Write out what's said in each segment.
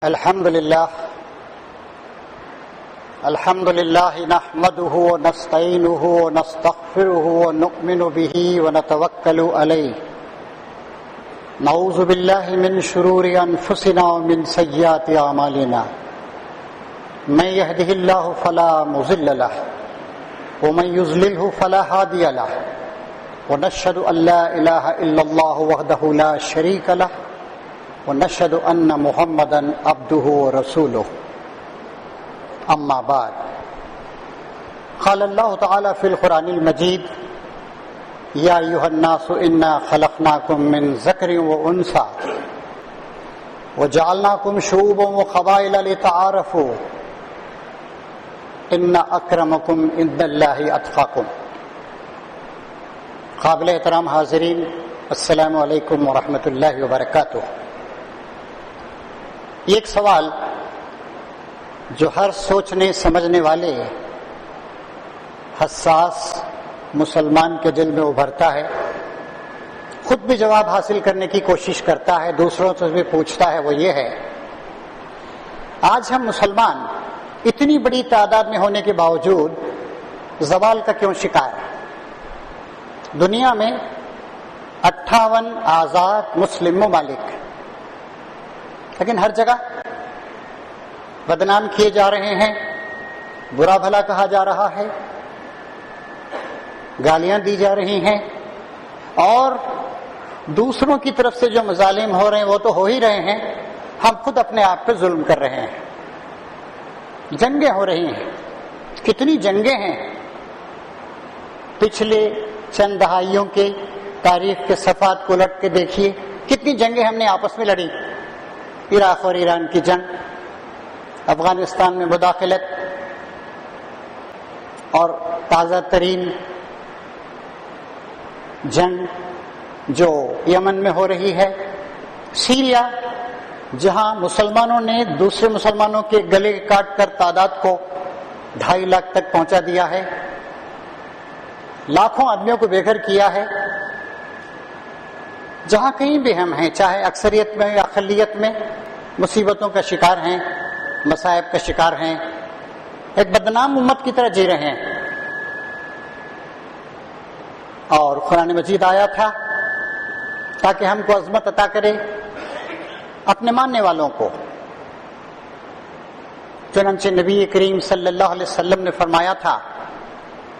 الحمد لله نحمده ونستعينه ونستغفره ونؤمن به ونتوكل عليه نعوذ بالله من شرور أنفسنا ومن سيئات أعمالنا من يهده الله فلا مضل له ومن يضلله فلا هادي له ونشهد أن لا إله إلا الله وحده لا شريك له ونشهد أن محمدا عبده ورسوله أما بعد قال الله تعالى في القرآن المجيد يا أيها الناس إنا خلقناكم من ذكر وأنثى وجعلناكم شعوبا وقبائل لتعارفوا إن أكرمكم عند الله أتقاكم. قابل احترام حاضرین، السلام علیکم ورحمۃ اللہ وبرکاتہ. ایک سوال جو ہر سوچنے سمجھنے والے حساس مسلمان کے دل میں ابھرتا ہے، خود بھی جواب حاصل کرنے کی کوشش کرتا ہے، دوسروں سے بھی پوچھتا ہے، وہ یہ ہے: آج ہم مسلمان اتنی بڑی تعداد میں ہونے کے باوجود زوال کا کیوں شکار ہیں؟ دنیا میں 58 آزاد مسلم ممالک، لیکن ہر جگہ بدنام کیے جا رہے ہیں، برا بھلا کہا جا رہا ہے، گالیاں دی جا رہی ہیں، اور دوسروں کی طرف سے جو مظالم ہو رہے ہیں وہ تو ہو ہی رہے ہیں، ہم خود اپنے آپ پہ ظلم کر رہے ہیں. جنگیں ہو رہی ہیں، کتنی جنگیں ہیں. پچھلے چند دہائیوں کے تاریخ کے صفحات کو الٹ کے دیکھیے، کتنی جنگیں ہم نے آپس میں لڑی. عراق اور ایران کی جنگ، افغانستان میں مداخلت، اور تازہ ترین جنگ جو یمن میں ہو رہی ہے، سیریا، جہاں مسلمانوں نے دوسرے مسلمانوں کے گلے کاٹ کر تعداد کو 2.5 لاکھ تک پہنچا دیا ہے، لاکھوں آدمیوں کو بے گھر کیا ہے. جہاں کہیں بھی ہم ہیں، چاہے اکثریت میں یا اقلیت میں، مصیبتوں کا شکار ہیں، مصائب کا شکار ہیں، ایک بدنام امت کی طرح جی رہے ہیں. اور قرآن مجید آیا تھا تاکہ ہم کو عظمت عطا کرے اپنے ماننے والوں کو. چنانچہ نبی کریم صلی اللہ علیہ وسلم نے فرمایا تھا،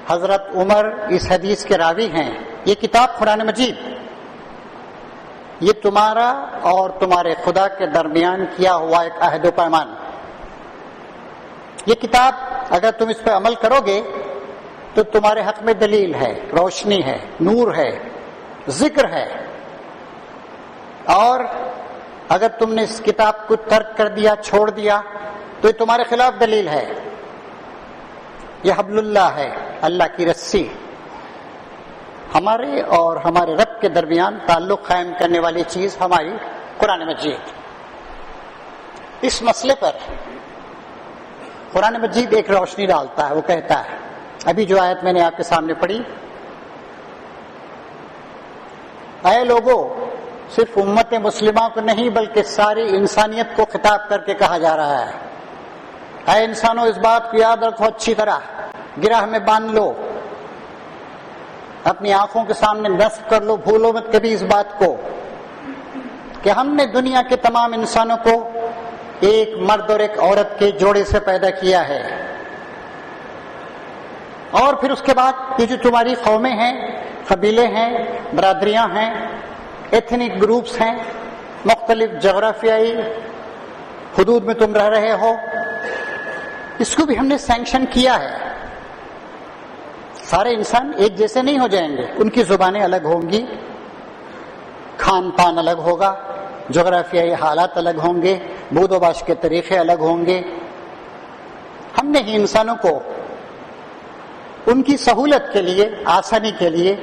حضرت عمر اس حدیث کے راوی ہیں، یہ کتاب قرآن مجید، یہ تمہارا اور تمہارے خدا کے درمیان کیا ہوا ایک عہد و پیمان. یہ کتاب اگر تم اس پہ عمل کرو گے تو تمہارے حق میں دلیل ہے، روشنی ہے، نور ہے، ذکر ہے. اور اگر تم نے اس کتاب کو ترک کر دیا، چھوڑ دیا، تو یہ تمہارے خلاف دلیل ہے. یہ حبل اللہ ہے، اللہ کی رسی، ہمارے اور ہمارے رب کے درمیان تعلق قائم کرنے والی چیز ہماری قرآن مجید. اس مسئلے پر قرآن مجید ایک روشنی ڈالتا ہے. وہ کہتا ہے، ابھی جو آیت میں نے آپ کے سامنے پڑھی، اے لوگو، صرف امت مسلمہ کو نہیں بلکہ ساری انسانیت کو خطاب کر کے کہا جا رہا ہے، اے انسانوں، اس بات کو یاد رکھو، اچھی طرح گرہ میں باندھ لو، اپنی آنکھوں کے سامنے نصب کر لو، بھولو مت کبھی اس بات کو کہ ہم نے دنیا کے تمام انسانوں کو ایک مرد اور ایک عورت کے جوڑے سے پیدا کیا ہے. اور پھر اس کے بعد یہ جو تمہاری قومیں ہیں، قبیلے ہیں، برادریاں ہیں، ایتھنک گروپس ہیں، مختلف جغرافیائی حدود میں تم رہ رہے ہو، اس کو بھی ہم نے سینکشن کیا ہے. سارے انسان ایک جیسے نہیں ہو جائیں گے، ان کی زبانیں الگ ہوں گی، کھان پان الگ ہوگا، جغرافیائی حالات الگ ہوں گے، بود و باش کے طریقے الگ ہوں گے. ہم نے ہی انسانوں کو ان کی سہولت کے لیے، آسانی کے لیے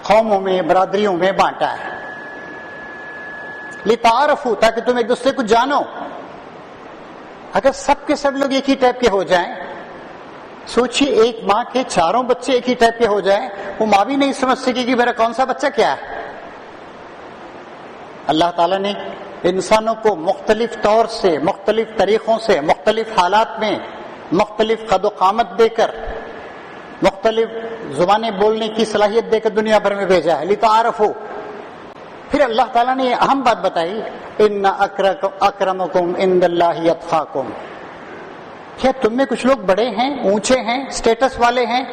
قوموں میں، برادریوں میں بانٹا ہے، لتعارفوا، تاکہ تم ایک دوسرے کو جانو. اگر سب کے سب لوگ ایک ہی ٹائپ کے ہو جائیں، سوچیے ایک ماں کے 4 بچے ایک ہی ٹائپ کے ہو جائیں، وہ ماں بھی نہیں سمجھ سکے کہ میرا کون سا بچہ کیا ہے. اللہ تعالیٰ نے انسانوں کو مختلف طور سے، مختلف طریقوں سے، مختلف حالات میں، مختلف قد و قامت دے کر، مختلف زبانیں بولنے کی صلاحیت دے کر دنیا بھر میں بھیجا ہے، لتعارفوا۔ پھر اللہ تعالیٰ نے یہ اہم بات بتائی، ان اکرمکم عند اللہ اتقاکم۔ کیا تم میں کچھ لوگ بڑے ہیں، اونچے ہیں، اسٹیٹس والے ہیں؟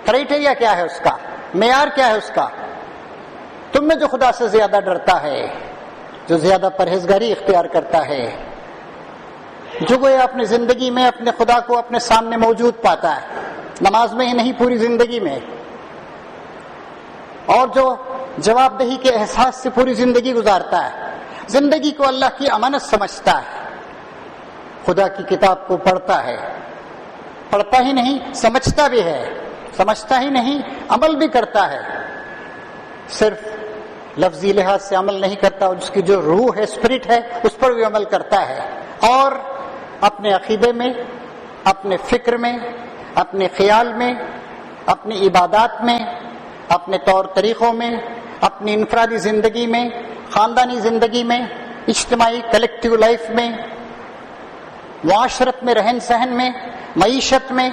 کرائٹیریا کیا ہے اس کا؟ معیار کیا ہے اس کا؟ تم میں جو خدا سے زیادہ ڈرتا ہے، جو زیادہ پرہیزگاری اختیار کرتا ہے، جو وہ اپنی زندگی میں اپنے خدا کو اپنے سامنے موجود پاتا ہے، نماز میں ہی نہیں پوری زندگی میں، اور جو جواب دہی کے احساس سے پوری زندگی گزارتا ہے، زندگی کو اللہ کی امانت سمجھتا ہے، خدا کی کتاب کو پڑھتا ہے، پڑھتا ہی نہیں سمجھتا بھی ہے، سمجھتا ہی نہیں عمل بھی کرتا ہے، صرف لفظی لحاظ سے عمل نہیں کرتا، اس کی جو روح ہے، اسپرٹ ہے، اس پر بھی عمل کرتا ہے، اور اپنے عقیدے میں، اپنے فکر میں، اپنے خیال میں، اپنی عبادات میں، اپنے طور طریقوں میں، اپنی انفرادی زندگی میں، خاندانی زندگی میں، اجتماعی کلیکٹیو لائف میں، معاشرت میں، رہن سہن میں، معیشت میں،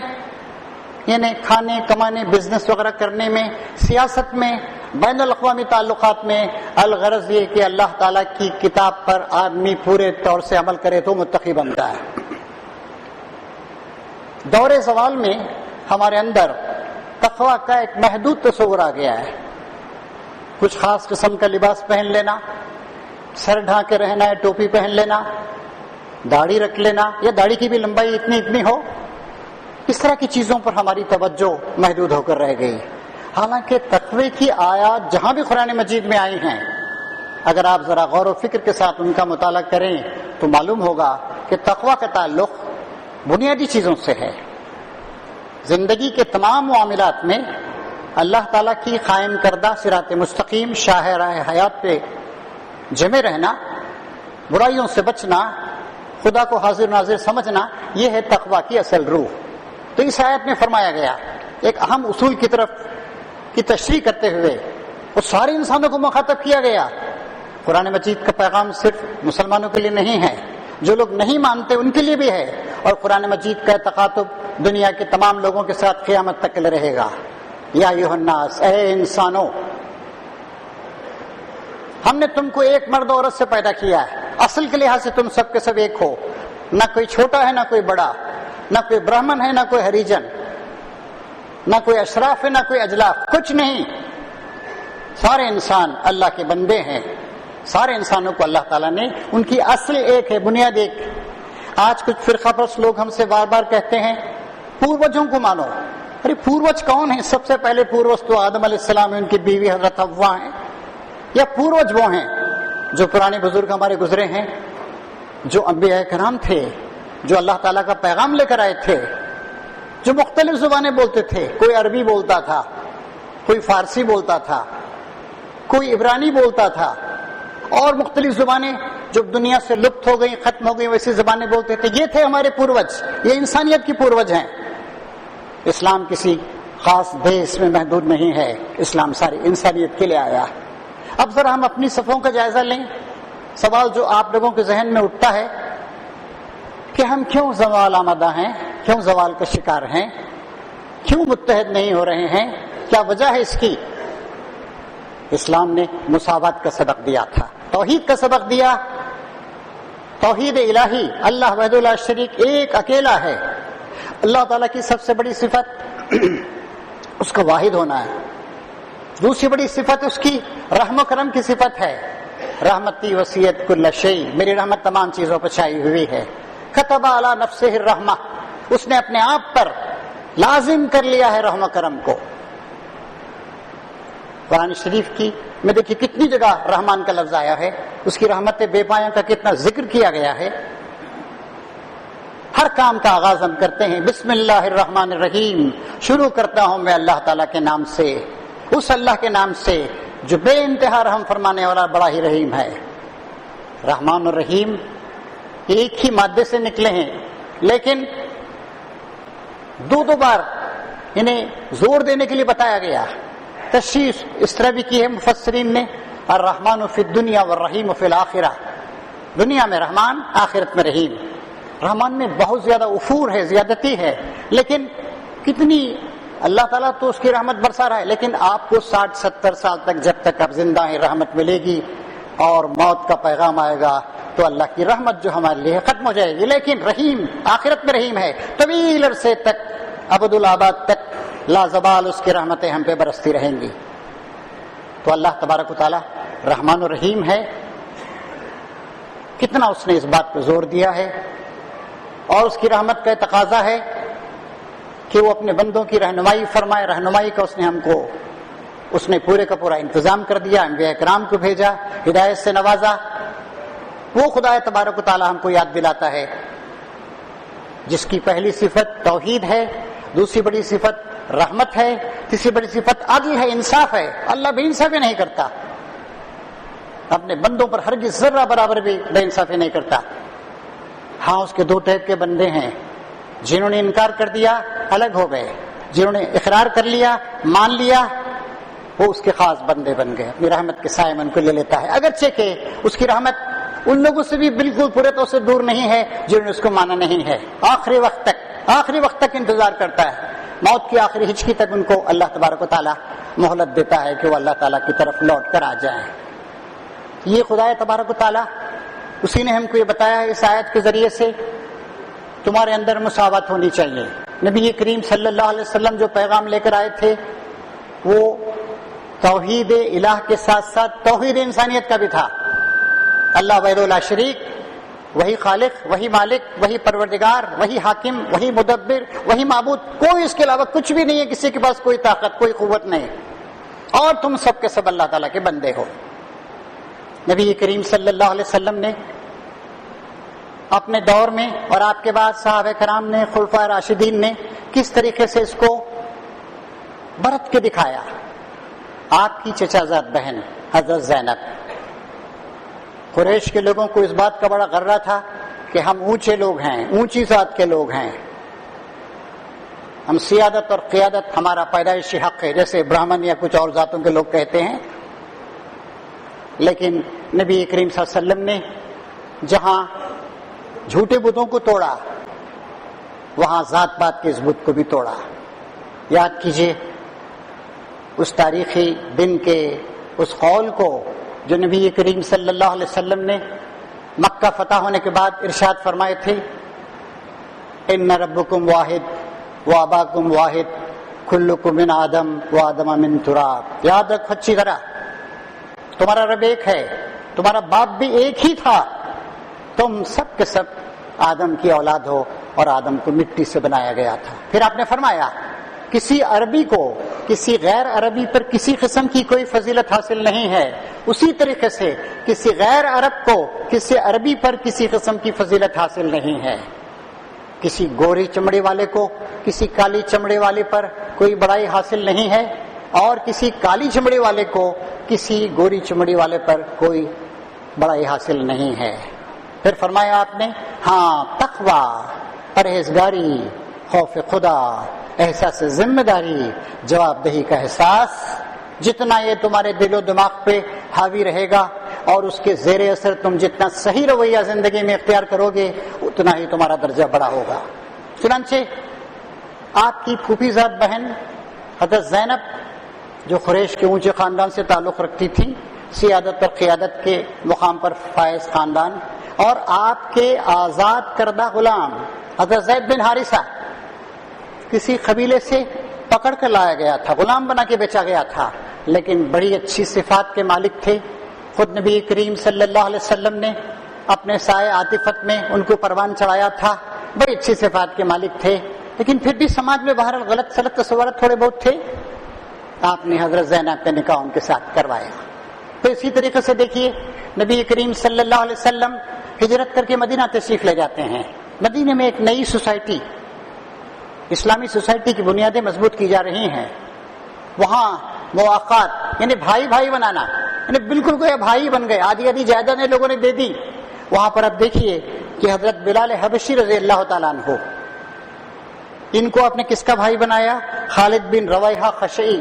یعنی کھانے کمانے، بزنس وغیرہ کرنے میں، سیاست میں، بین الاقوامی تعلقات میں، الغرض یہ کہ اللہ تعالیٰ کی کتاب پر آدمی پورے طور سے عمل کرے تو متقی بنتا ہے۔ دور زوال میں ہمارے اندر تقویٰ کا ایک محدود تصور آ گیا ہے، کچھ خاص قسم کا لباس پہن لینا، سر ڈھانکے رہنا ہے، ٹوپی پہن لینا، داڑھی رکھ لینا، یا داڑھی کی بھی لمبائی اتنی ہو، اس طرح کی چیزوں پر ہماری توجہ محدود ہو کر رہ گئی۔ حالانکہ تقوی کی آیات جہاں بھی قرآن مجید میں آئی ہیں، اگر آپ ذرا غور و فکر کے ساتھ ان کا مطالعہ کریں تو معلوم ہوگا کہ تقوی کا تعلق بنیادی چیزوں سے ہے۔ زندگی کے تمام معاملات میں اللہ تعالیٰ کی قائم کردہ صراط مستقیم شاہراہ حیات پہ جمے رہنا، برائیوں سے بچنا، خدا کو حاضر ناظر سمجھنا، یہ ہے تقوی کی اصل روح۔ تو اس آیت میں فرمایا گیا، ایک اہم اصول کی طرف کی تشریح کرتے ہوئے وہ سارے انسانوں کو مخاطب کیا گیا۔ قرآن مجید کا پیغام صرف مسلمانوں کے لیے نہیں ہے، جو لوگ نہیں مانتے ان کے لیے بھی ہے، اور قرآن مجید کا تخاطب دنیا کے تمام لوگوں کے ساتھ قیامت تک رہے گا۔ یا ایھا الناس، اے انسانوں، ہم نے تم کو ایک مرد عورت سے پیدا کیا ہے، اصل کے لحاظ سے تم سب کے سب ایک ہو، نہ کوئی چھوٹا ہے نہ کوئی بڑا، نہ کوئی برہمن ہے نہ کوئی ہریجن، نہ کوئی اشراف ہے نہ کوئی اجلاف، کچھ نہیں، سارے انسان اللہ کے بندے ہیں۔ سارے انسانوں کو اللہ تعالیٰ نے ان کی اصل ایک ہے، بنیاد ایک۔ آج کچھ فرقہ پرست لوگ ہم سے بار بار کہتے ہیں پوروجوں کو مانو۔ ارے پوروج کون ہیں؟ سب سے پہلے پوروج تو آدم علیہ السلام، ان کی بیوی حضرت حوا ہیں، یا پوروج وہ ہیں جو پرانے بزرگ ہمارے گزرے ہیں، جو انبیاء کرام تھے، جو اللہ تعالیٰ کا پیغام لے کر آئے تھے، جو مختلف زبانیں بولتے تھے، کوئی عربی بولتا تھا، کوئی فارسی بولتا تھا، کوئی عبرانی بولتا تھا، اور مختلف زبانیں جو دنیا سے لپت ہو گئی، ختم ہو گئی، ویسی زبانیں بولتے تھے۔ یہ تھے ہمارے پوروج، یہ انسانیت کی پوروج ہیں۔ اسلام کسی خاص دیش میں محدود نہیں ہے، اسلام ساری انسانیت کے لیے آیا۔ اب ذرا ہم اپنی صفوں کا جائزہ لیں۔ سوال جو آپ لوگوں کے ذہن میں اٹھتا ہے کہ ہم کیوں زوال آمدہ ہیں، کیوں زوال کا شکار ہیں، کیوں متحد نہیں ہو رہے ہیں، کیا وجہ ہے اس کی؟ اسلام نے مساوات کا سبق دیا تھا، توحید کا سبق دیا، توحید الہی، اللہ وحدہ لا شریک ایک اکیلا ہے۔ اللہ تعالیٰ کی سب سے بڑی صفت اس کا واحد ہونا ہے۔ دوسری بڑی صفت اس کی رحم و کرم کی صفت ہے، رحمتی وسیعت کل شیء، میری رحمت تمام چیزوں پر چھائی ہوئی ہے۔ کتب علی نفسہ الرحمہ، اس نے اپنے آپ پر لازم کر لیا ہے رحم و کرم کو۔ قرآن شریف کی میں دیکھیے کتنی جگہ رحمان کا لفظ آیا ہے، اس کی رحمت بے پایاں کا کتنا ذکر کیا گیا ہے۔ ہر کام کا آغاز ہم کرتے ہیں بسم اللہ الرحمن الرحیم، شروع کرتا ہوں میں اللہ تعالیٰ کے نام سے، اس اللہ کے نام سے جو بے انتہا رحم فرمانے والا بڑا ہی رحیم ہے۔ رحمان اور رحیم ایک ہی مادے سے نکلے ہیں، لیکن دو بار انہیں زور دینے کے لیے بتایا گیا۔ تشریح اس طرح بھی کی ہے مفسرین نے، الرحمن فی الدنیا والرحیم فی الآخرہ، دنیا میں رحمان، آخرت میں رحیم۔ رحمان میں بہت زیادہ افور ہے، زیادتی ہے، لیکن کتنی اللہ تعالیٰ تو اس کی رحمت برسا رہا ہے، لیکن آپ کو 60-70 سال تک جب تک آپ زندہ ہیں رحمت ملے گی، اور موت کا پیغام آئے گا تو اللہ کی رحمت جو ہمارے لیے ختم ہو جائے گی۔ لیکن رحیم آخرت میں رحیم ہے، طویل عرصے تک، ابد الآباد تک لا زوال اس کی رحمتیں ہم پہ برستی رہیں گی۔ تو اللہ تبارک و تعالیٰ رحمان و رحیم ہے، کتنا اس نے اس بات پہ زور دیا ہے، اور اس کی رحمت کا تقاضا ہے کہ وہ اپنے بندوں کی رہنمائی فرمائے۔ رہنمائی کا اس نے پورے کا پورا انتظام کر دیا، انبیاء کرام کو بھیجا، ہدایت سے نوازا۔ وہ خدا تبارک و تعالیٰ ہم کو یاد دلاتا ہے جس کی پہلی صفت توحید ہے، دوسری بڑی صفت رحمت ہے، تیسری بڑی صفت عدل ہے، انصاف ہے۔ اللہ بے انصافی نہیں کرتا، اپنے بندوں پر ہرگز ذرہ برابر بھی بے انصافی نہیں کرتا۔ ہاں اس کے دو ٹائپ کے بندے ہیں، جنہوں نے انکار کر دیا الگ ہو گئے، جنہوں نے اقرار کر لیا، مان لیا، وہ اس کے خاص بندے بن گئے، اپنی رحمت کے سائے میں ان کو لے لیتا ہے، اگرچہ کہ اس کی رحمت ان لوگوں سے بھی بالکل پورے طور سے دور نہیں ہے جنہوں نے اس کو مانا نہیں ہے۔ آخری وقت تک انتظار کرتا ہے، موت کی آخری ہچکی تک ان کو اللہ تبارک و تعالیٰ مہلت دیتا ہے کہ وہ اللہ تعالیٰ کی طرف لوٹ کر آ جائیں۔ یہ خدا تبارک و تعالیٰ اسی نے ہم کو یہ بتایا ہے اس آیت کے ذریعے سے، تمہارے اندر مساوات ہونی چاہیے۔ نبی کریم صلی اللہ علیہ وسلم جو پیغام لے کر آئے تھے وہ توحید الہ کے ساتھ ساتھ توحید انسانیت کا بھی تھا۔ اللہ وحدہ لا شریک، وہی خالق، وہی مالک، وہی پروردگار، وہی حاکم، وہی مدبر، وہی معبود، کوئی اس کے علاوہ کچھ بھی نہیں ہے، کسی کے پاس کوئی طاقت، کوئی قوت نہیں، اور تم سب کے سب اللہ تعالیٰ کے بندے ہو۔ نبی کریم صلی اللہ علیہ وسلم نے اپنے دور میں اور آپ کے بعد صحابہ کرام نے، خلفائے راشدین نے کس طریقے سے اس کو برت کے دکھایا۔ آپ کی چچا زاد بہن حضرت زینب، قریش کے لوگوں کو اس بات کا بڑا غرہ تھا کہ ہم اونچے لوگ ہیں، اونچی ذات کے لوگ ہیں، ہم سیادت اور قیادت ہمارا پیدائشی حق ہے، جیسے برہمن یا کچھ اور ذاتوں کے لوگ کہتے ہیں۔ لیکن نبی کریم صلی اللہ علیہ وسلم نے جہاں جھوٹے بتوں کو توڑا وہاں ذات پات کے اس بت کو بھی توڑا۔ یاد کیجئے اس تاریخی دن کے اس قول کو جو نبی کریم صلی اللہ علیہ وسلم نے مکہ فتح ہونے کے بعد ارشاد فرمائے تھے، ان ربکم واحد واباکم واحد کلکم من آدم وآدم من تراب۔ یاد رکھ اچھی طرح، تمہارا رب ایک ہے، تمہارا باپ بھی ایک ہی تھا، تم سب کے سب آدم کی اولاد ہو اور آدم کو مٹی سے بنایا گیا تھا۔ پھر آپ نے فرمایا کسی عربی کو کسی غیر عربی پر کسی قسم کی کوئی فضیلت حاصل نہیں ہے، اسی طریقے سے کسی غیر عرب کو کسی عربی پر کسی قسم کی فضیلت حاصل نہیں ہے۔ کسی گوری چمڑی والے کو کسی کالی چمڑے والے پر کوئی بڑائی حاصل نہیں ہے، اور کسی کالی چمڑی والے کو کسی گوری چمڑی والے پر کوئی بڑائی حاصل نہیں ہے۔ پھر فرمایا آپ نے ہاں تقوی، پرہیزگاری، خوف خدا، احساس ذمہ داری، جواب دہی کا احساس، جتنا یہ تمہارے دل و دماغ پہ حاوی رہے گا اور اس کے زیر اثر تم جتنا صحیح رویہ زندگی میں اختیار کرو گے اتنا ہی تمہارا درجہ بڑا ہوگا۔ چنانچہ آپ کی پھوپھی زاد بہن حضرت زینب جو قریش کے اونچے خاندان سے تعلق رکھتی تھی، سیادت اور قیادت کے مقام پر فائز خاندان، اور آپ کے آزاد کردہ غلام حضرت زید بن حارثہ کسی قبیلے سے پکڑ کر لایا گیا تھا، غلام بنا کے بیچا گیا تھا، لیکن بڑی اچھی صفات کے مالک تھے۔ خود نبی کریم صلی اللہ علیہ وسلم نے اپنے سائے عاطفت میں ان کو پروان چڑھایا تھا، بڑی اچھی صفات کے مالک تھے، لیکن پھر بھی سماج میں بہرحال غلط سلط تصورات تھوڑے بہت تھے۔ آپ نے حضرت زینب کا نکاح ان کے ساتھ کروایا۔ تو اسی طریقے سے دیکھیے نبی کریم صلی اللہ علیہ وسلم ہجرت کر کے مدینہ تشریف لے جاتے ہیں۔ مدینہ میں ایک نئی سوسائٹی، اسلامی سوسائٹی کی بنیادیں مضبوط کی جا رہی ہیں۔ وہاں مواقعات یعنی بھائی بھائی بنانا، یعنی بالکل کوئی بھائی بن گئے، آدھی آدھی جائیدادیں لوگوں نے دے دی۔ وہاں پر اب دیکھیے کہ حضرت بلال حبشی رضی اللہ تعالیٰ عنہ، ان کو آپ نے کس کا بھائی بنایا؟ خالد بن رویحہ خشعی۔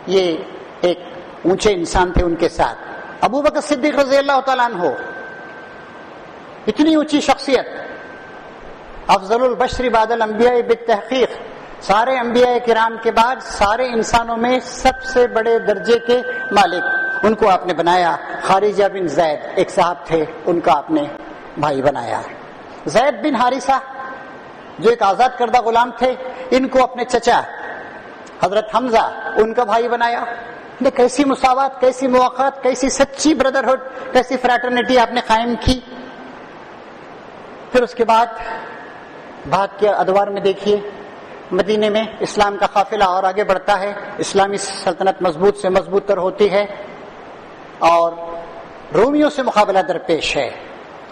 یہ ایک اونچے انسان تھے ان کے ساتھ. ابو بکر صدیق رضی اللہ تعالیٰ عنہ اتنی اونچی شخصیت، افضل البشر بعد الانبیاء بالتحقیق، سارے انبیاء کرام کے بعد سارے انسانوں میں سب سے بڑے درجے کے مالک، ان کو آپ نے بنایا. خارجہ بن زید ایک صاحب تھے، ان کا آپ نے بھائی بنایا. زید بن حارثہ جو ایک آزاد کردہ غلام تھے، ان کو اپنے چچا حضرت حمزہ ان کا بھائی بنایا. کیسی مساوات، کیسی مواقعات، کیسی سچی بردرہڈ، کیسی فریٹرنیٹی آپ نے قائم کی. پھر اس کے بعد کے ادوار میں دیکھیے، مدینے میں اسلام کا قافلہ اور آگے بڑھتا ہے، اسلامی سلطنت مضبوط سے مضبوط تر ہوتی ہے اور رومیوں سے مقابلہ درپیش ہے.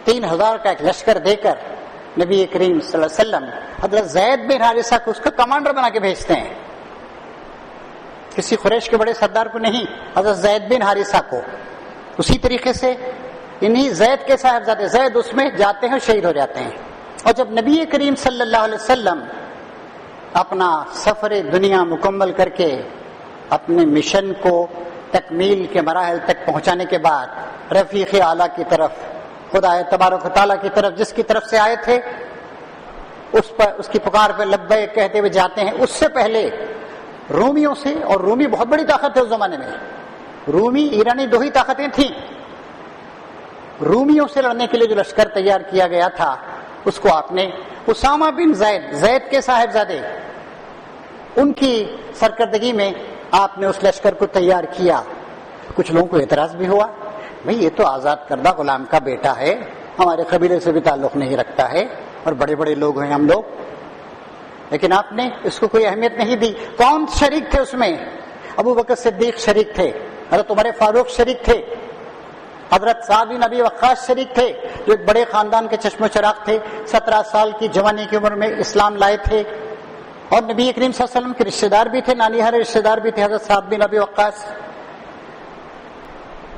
3000 کا ایک لشکر دے کر نبی کریم صلی اللہ علیہ وسلم حضرت زید بن حارثہ کو اس کا کمانڈر بنا کے بھیجتے ہیں. کسی قریش کے بڑے سردار کو نہیں، حضرت زید بن حارثہ کو. اسی طریقے سے انہی زید کے صاحبزادے زید اس میں جاتے ہیں، شہید ہو جاتے ہیں. اور جب نبی کریم صلی اللہ علیہ وسلم اپنا سفر دنیا مکمل کر کے اپنے مشن کو تکمیل کے مراحل تک پہنچانے کے بعد رفیق اعلیٰ کی طرف، خدا تبارک و تعالیٰ کی طرف، جس کی طرف سے آئے تھے اس کی پکار پہ لبیک کہتے ہوئے جاتے ہیں. اس سے پہلے رومیوں سے، اور رومی بہت بڑی طاقت ہے اس زمانے میں، رومی ایرانی دو ہی طاقتیں تھیں. رومیوں سے لڑنے کے لیے جو لشکر تیار کیا گیا تھا اس کو آپ نے اسامہ بن زید کے صاحبزادے، ان کی سرکردگی میں آپ نے اس لشکر کو تیار کیا. کچھ لوگوں کو اعتراض بھی ہوا، بھئی یہ تو آزاد کردہ غلام کا بیٹا ہے، ہمارے قبیلے سے بھی تعلق نہیں رکھتا ہے اور بڑے بڑے لوگ ہیں ہم لوگ. لیکن آپ نے اس کو کوئی اہمیت نہیں دی. کون شریک تھے اس میں؟ ابو بکر صدیق شریک تھے، حضرت عمر فاروق شریک تھے، حضرت سعد بن ابی وقاص شریک تھے جو ایک بڑے خاندان کے چشم و چراغ تھے. 17 سال کی جوانی کی عمر میں اسلام لائے تھے اور نبی کریم صلی اللہ علیہ وسلم کے رشتہ دار بھی تھے، نانیہار رشتہ دار بھی تھے حضرت سعد بن ابی وقاص.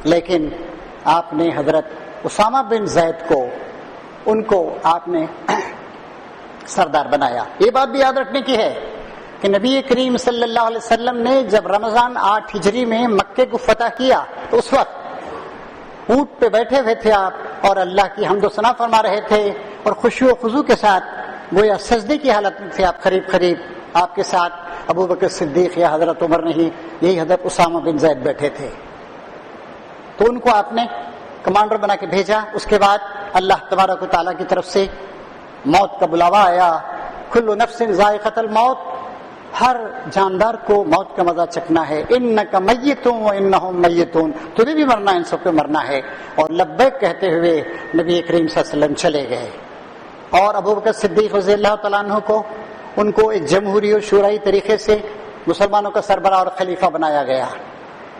لیکن آپ نے حضرت اسامہ بن زید کو، ان کو آپ نے سردار بنایا. یہ بات بھی یاد رکھنے کی ہے کہ نبی کریم صلی اللہ علیہ وسلم نے جب رمضان 8 ہجری میں مکے کو فتح کیا تو اس وقت اونٹ پہ بیٹھے ہوئے تھے آپ اور اللہ کی حمد و ثنا فرما رہے تھے اور خشوع و خضوع کے ساتھ گویا سجدے کی حالت میں تھے آپ. قریب آپ کے ساتھ ابو بکر صدیق یا حضرت عمر نہیں، یہی حضرت اسامہ بن زید بیٹھے تھے. تو ان کو آپ نے کمانڈر بنا کے بھیجا. اس کے بعد اللہ تبارک و تعالیٰ کی طرف سے موت کا بلاوا آیا. کل نفس ذائقۃ الموت، ہر جاندار کو موت کا مزہ چکھنا ہے. انک میت وانہم میتون، تمہیں بھی مرنا، ان سب کو مرنا ہے. اور لبیک کہتے ہوئے نبی کریم صلی اللہ علیہ وسلم چلے گئے. اور ابو بکر صدیق رضی اللہ تعالیٰ عنہ کو، ان کو ایک جمہوری اور شورائی طریقے سے مسلمانوں کا سربراہ اور خلیفہ بنایا گیا.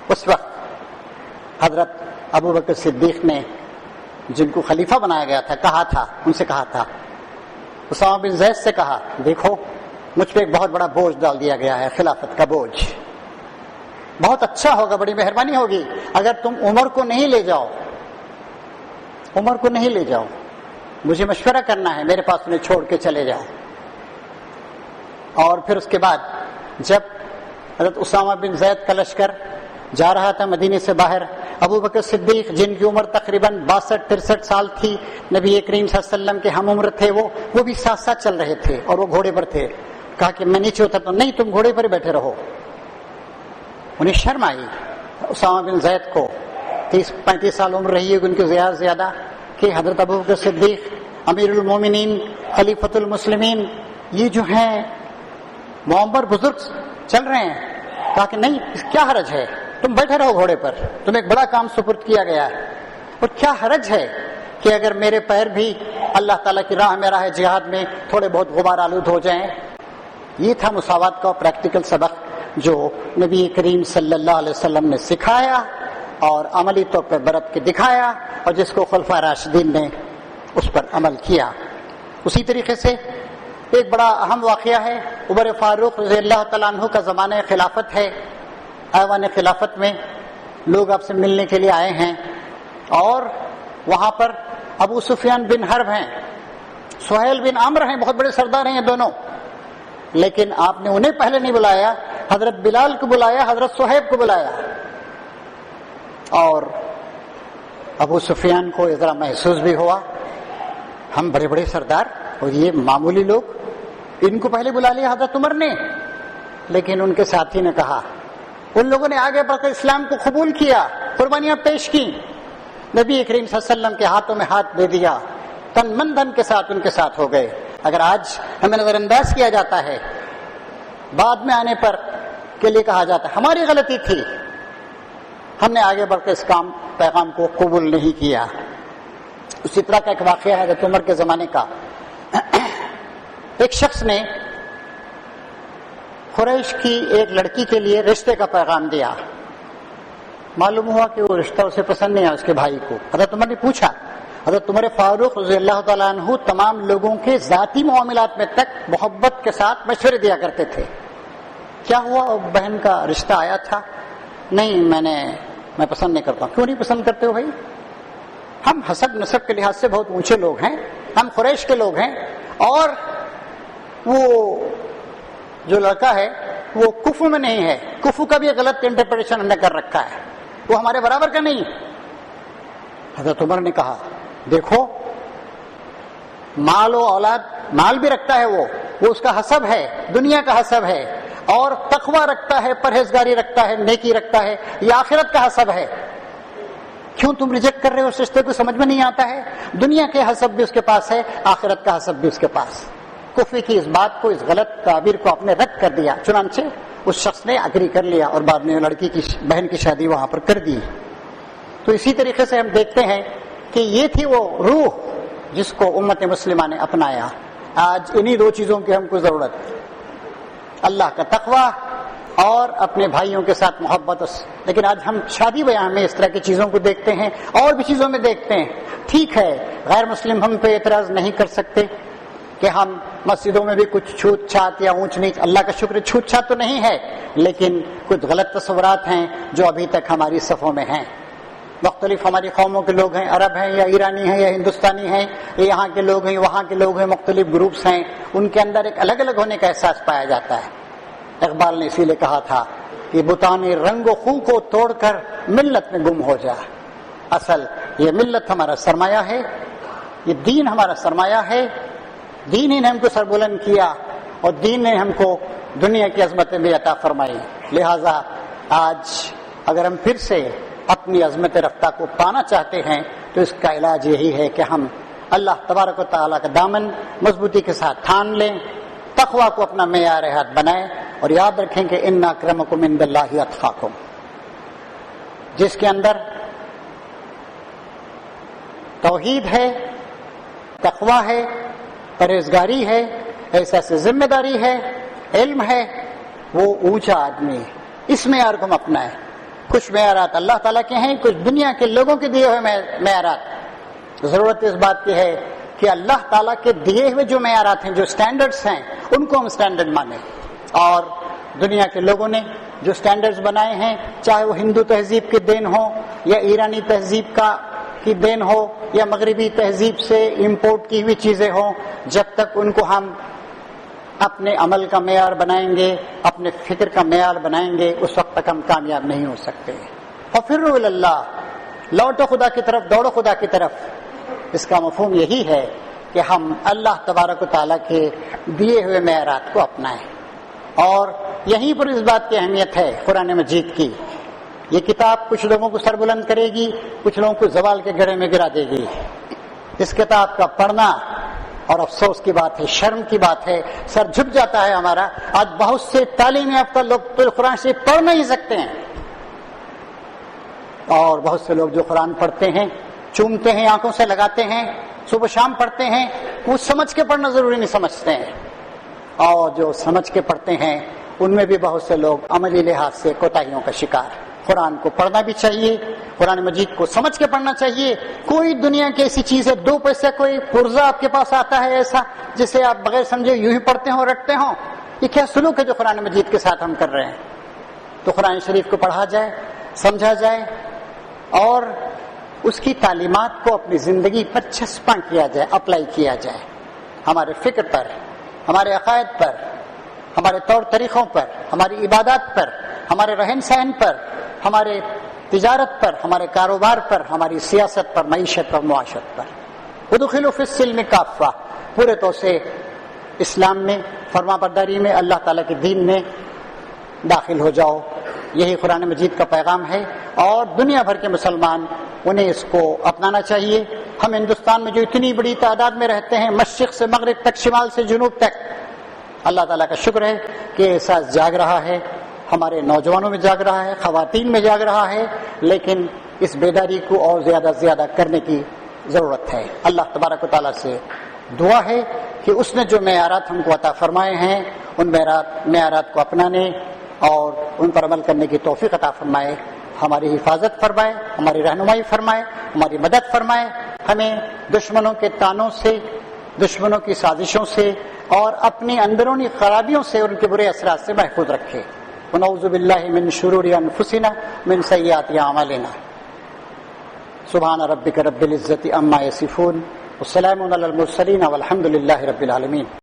اس وقت حضرت ابو بکر صدیق نے جن کو خلیفہ بنایا گیا تھا ان سے کہا تھا، اسامہ بن زید سے کہا، دیکھو مجھ پہ ایک بہت بڑا بوجھ ڈال دیا گیا ہے، خلافت کا بوجھ. بہت اچھا ہوگا، بڑی مہربانی ہوگی اگر تم عمر کو نہیں لے جاؤ، مجھے مشورہ کرنا ہے، میرے پاس انہیں چھوڑ کے چلے جاؤ. اور پھر اس کے بعد جب حضرت اسامہ بن زید کا لشکر جا رہا تھا مدینے سے باہر، ابو بکر صدیق جن کی عمر تقریباً 62-63 سال تھی، نبی کریم صلی اللہ علیہ وسلم کے ہم عمر تھے، وہ بھی ساتھ ساتھ چل رہے تھے اور وہ گھوڑے پر تھے. کہا کہ میں نیچے اترتا ہوں. نہیں، تم گھوڑے پر ہی بیٹھے رہو. انہیں شرم آئی اسامہ بن زید کو، 30-35 سال عمر رہی ہے ان کی زیادہ کہ حضرت ابو بکر صدیق امیر المومنین خلیفۃ المسلمین یہ جو ہیں معمر بزرگ چل رہے ہیں. کہا کہ نہیں، کیا حرج ہے، تم بیٹھے رہو گھوڑے پر، تمہیں ایک بڑا کام سپرد کیا گیا ہے. اور کیا حرج ہے کہ اگر میرے پیر بھی اللہ تعالیٰ کی راہ میں راہ جہاد میں تھوڑے بہت غبار آلود ہو جائیں. یہ تھا مساوات کا پریکٹیکل سبق جو نبی کریم صلی اللہ علیہ وسلم نے سکھایا اور عملی طور پر برت کے دکھایا، اور جس کو خلفاء راشدین نے اس پر عمل کیا. اسی طریقے سے ایک بڑا اہم واقعہ ہے، عمر فاروق رضی اللہ تعالیٰ عنہ کا زمانہ خلافت ہے. ایوان خلافت میں لوگ آپ سے ملنے کے لیے آئے ہیں اور وہاں پر ابو سفیان بن حرب ہیں، سہیل بن عمرو ہیں، بہت بڑے سردار ہیں یہ دونوں. لیکن آپ نے انہیں پہلے نہیں بلایا، حضرت بلال کو بلایا، حضرت صہیب کو بلایا. اور ابو سفیان کو ذرا محسوس بھی ہوا ہم بڑے بڑے سردار اور یہ معمولی لوگ، ان کو پہلے بلا لیا حضرت عمر نے. لیکن ان کے ساتھی نے کہا، ان لوگوں نے آگے بڑھ کر اسلام کو قبول کیا، قربانیاں پیش کی، نبی کریم صلی اللہ علیہ وسلم کے ہاتھوں میں ہاتھ دے دیا، تن من دھن کے ساتھ ان کے ساتھ ہو گئے. اگر آج ہمیں نظر انداز کیا جاتا ہے، بعد میں آنے پر کے لیے کہا جاتا ہے ہماری غلطی تھی، ہم نے آگے بڑھ کر اس پیغام کو قبول نہیں کیا. اسی طرح کا ایک واقعہ ہے حضرت عمر کے زمانے کا. ایک شخص نے قریش کی ایک لڑکی کے لیے رشتے کا پیغام دیا. معلوم ہوا کہ وہ رشتہ اسے پسند نہیں آیا، اس کے بھائی کو. حضرت عمر نے پوچھا. حضرت عمر فاروق رضی اللہ تعالیٰ عنہ تمام لوگوں کے ذاتی معاملات میں تک محبت کے ساتھ مشورے دیا کرتے تھے. کیا ہوا؟ بہن کا رشتہ آیا تھا. نہیں، میں پسند نہیں کرتا. کیوں نہیں پسند کرتے ہو بھائی؟ ہم حسب نسب کے لحاظ سے بہت اونچے لوگ ہیں، ہم قریش کے لوگ ہیں، اور وہ جو لڑکا ہے وہ کفر میں نہیں ہے. کفر کا بھی غلط انٹرپریٹیشن ہم نے کر رکھا ہے، وہ ہمارے برابر کا نہیں. حضرت عمر نے کہا دیکھو، مال و اولاد، مال بھی رکھتا ہے وہ اس کا حسب ہے، دنیا کا حسب ہے، اور تقوی رکھتا ہے، پرہیزگاری رکھتا ہے، نیکی رکھتا ہے، یہ آخرت کا حسب ہے. کیوں تم ریجیکٹ کر رہے ہو؟ اس رشتے کو سمجھ میں نہیں آتا ہے. دنیا کے حسب بھی اس کے پاس ہے، آخرت کا حسب بھی اس کے پاس. کفر کی اس بات کو، اس غلط تعبیر کو اپنے رد کر دیا. چنانچہ اس شخص نے اگری کر لیا اور بعد میں لڑکی کی بہن کی شادی وہاں پر کر دی. تو اسی طریقے سے ہم دیکھتے ہیں کہ یہ تھی وہ روح جس کو امت مسلمہ نے اپنایا. آج انہی دو چیزوں کی ہم کو ضرورت، اللہ کا تقوی اور اپنے بھائیوں کے ساتھ محبت. لیکن آج ہم شادی بیاہ میں اس طرح کی چیزوں کو دیکھتے ہیں، اور بھی چیزوں میں دیکھتے ہیں. ٹھیک ہے، غیر مسلم ہم پہ اعتراض نہیں کر سکتے کہ ہم مسجدوں میں بھی کچھ چھوت چھات یا اونچ نیچ، اللہ کا شکر چھوت چھات تو نہیں ہے، لیکن کچھ غلط تصورات ہیں جو ابھی تک ہماری صفوں میں ہیں. مختلف ہماری قوموں کے لوگ ہیں، عرب ہیں یا ایرانی ہیں یا ہندوستانی ہیں، یہاں کے لوگ ہیں، وہاں کے لوگ ہیں، مختلف گروپس ہیں، ان کے اندر ایک الگ الگ ہونے کا احساس پایا جاتا ہے. اقبال نے اسی لیے کہا تھا کہ بتانے رنگ و خو کو توڑ کر ملت میں گم ہو جا. اصل یہ ملت ہمارا سرمایہ ہے، یہ دین ہمارا سرمایہ ہے. دین ہی نے ہم کو سربلند کیا، اور دین نے ہم کو دنیا کی عظمتیں بھی عطا فرمائی. لہذا آج اگر ہم پھر سے اپنی عظمت رفتہ کو پانا چاہتے ہیں تو اس کا علاج یہی ہے کہ ہم اللہ تبارک و تعالیٰ کا دامن مضبوطی کے ساتھ تھام لیں، تقوی کو اپنا معیار حیات بنائیں، اور یاد رکھیں کہ ان اکرمکم عند اللہ اتقاکم. جس کے اندر توحید ہے، تقوی ہے، پرہیزگاری ہے، احساس ذمہ داری ہے، علم ہے، وہ اونچا آدمی ہے. اس معیار کو ہم اپنائیں. کچھ معیارات اللہ تعالیٰ کے ہیں، کچھ دنیا کے لوگوں کے دیے ہوئے معیارات. ضرورت اس بات کی ہے کہ اللہ تعالیٰ کے دیے ہوئے جو معیارات ہیں، جو سٹینڈرڈز ہیں، ان کو ہم سٹینڈرڈ مانیں. اور دنیا کے لوگوں نے جو سٹینڈرڈز بنائے ہیں، چاہے وہ ہندو تہذیب کے دین ہو یا ایرانی تہذیب کی دین ہو یا مغربی تہذیب سے امپورٹ کی ہوئی چیزیں ہوں، جب تک ان کو ہم اپنے عمل کا معیار بنائیں گے، اپنے فکر کا معیار بنائیں گے، اس وقت تک ہم کامیاب نہیں ہو سکتے. ففروا الی اللہ، لوٹو خدا کی طرف، دوڑو خدا کی طرف. اس کا مفہوم یہی ہے کہ ہم اللہ تبارک و تعالیٰ کے دیے ہوئے معیارات کو اپنائیں. اور یہیں پر اس بات کی اہمیت ہے قرآن مجید کی. یہ کتاب کچھ لوگوں کو سربلند کرے گی، کچھ لوگوں کو زوال کے گڑھے میں گرا دے گی. اس کتاب کا پڑھنا، اور افسوس کی بات ہے، شرم کی بات ہے، سر جھک جاتا ہے ہمارا. آج بہت سے تعلیم یافتہ لوگ تو قرآن شریف پڑھ نہیں سکتے ہیں، اور بہت سے لوگ جو قرآن پڑھتے ہیں، چومتے ہیں، آنکھوں سے لگاتے ہیں، صبح شام پڑھتے ہیں، وہ سمجھ کے پڑھنا ضروری نہیں سمجھتے ہیں. اور جو سمجھ کے پڑھتے ہیں ان میں بھی بہت سے لوگ عملی لحاظ سے کوتاہیوں کا شکار. قرآن کو پڑھنا بھی چاہیے، قرآن مجید کو سمجھ کے پڑھنا چاہیے. کوئی دنیا کی ایسی چیز ہے، 2 پیسے کوئی پرزہ آپ کے پاس آتا ہے ایسا جسے آپ بغیر سمجھے یوں ہی پڑھتے ہوں، رٹتے ہوں؟ یہ کیا سلوک ہے جو قرآن مجید کے ساتھ ہم کر رہے ہیں؟ تو قرآن شریف کو پڑھا جائے، سمجھا جائے، اور اس کی تعلیمات کو اپنی زندگی پر چسپاں کیا جائے، اپلائی کیا جائے. ہمارے فکر پر، ہمارے عقائد پر، ہمارے طور طریقوں پر، ہماری عبادات پر، ہمارے رہن سہن پر، ہمارے تجارت پر، ہمارے کاروبار پر، ہماری سیاست پر، معیشت پر، معاشرت پر۔ ادخلوا فی السلم کافہ، پورے طور سے اسلام میں، فرما برداری میں، اللہ تعالیٰ کے دین میں داخل ہو جاؤ۔ یہی قرآن مجید کا پیغام ہے، اور دنیا بھر کے مسلمان انہیں اس کو اپنانا چاہیے۔ ہم ہندوستان میں جو اتنی بڑی تعداد میں رہتے ہیں، مشرق سے مغرب تک، شمال سے جنوب تک، اللہ تعالیٰ کا شکر ہے کہ احساس جاگ رہا ہے، ہمارے نوجوانوں میں جاگ رہا ہے، خواتین میں جاگ رہا ہے، لیکن اس بیداری کو اور زیادہ سے زیادہ کرنے کی ضرورت ہے۔ اللہ تبارک و تعالیٰ سے دعا ہے کہ اس نے جو معیارات ہم کو عطا فرمائے ہیں، ان معیارات کو اپنانے اور ان پر عمل کرنے کی توفیق عطا فرمائے، ہماری حفاظت فرمائے، ہماری رہنمائی فرمائے، ہماری مدد فرمائے، ہمیں دشمنوں کے طعنوں سے، دشمنوں کی سازشوں سے اور اپنی اندرونی خرابیوں سے، ان کے برے اثرات سے محفوظ رکھے۔ ونعوذ باللہ من شرور انفسنا من سیئات اعمالنا۔ سبحان ربک رب العزة عما یصفون، والسلام علی المرسلین والحمد للہ رب العالمین۔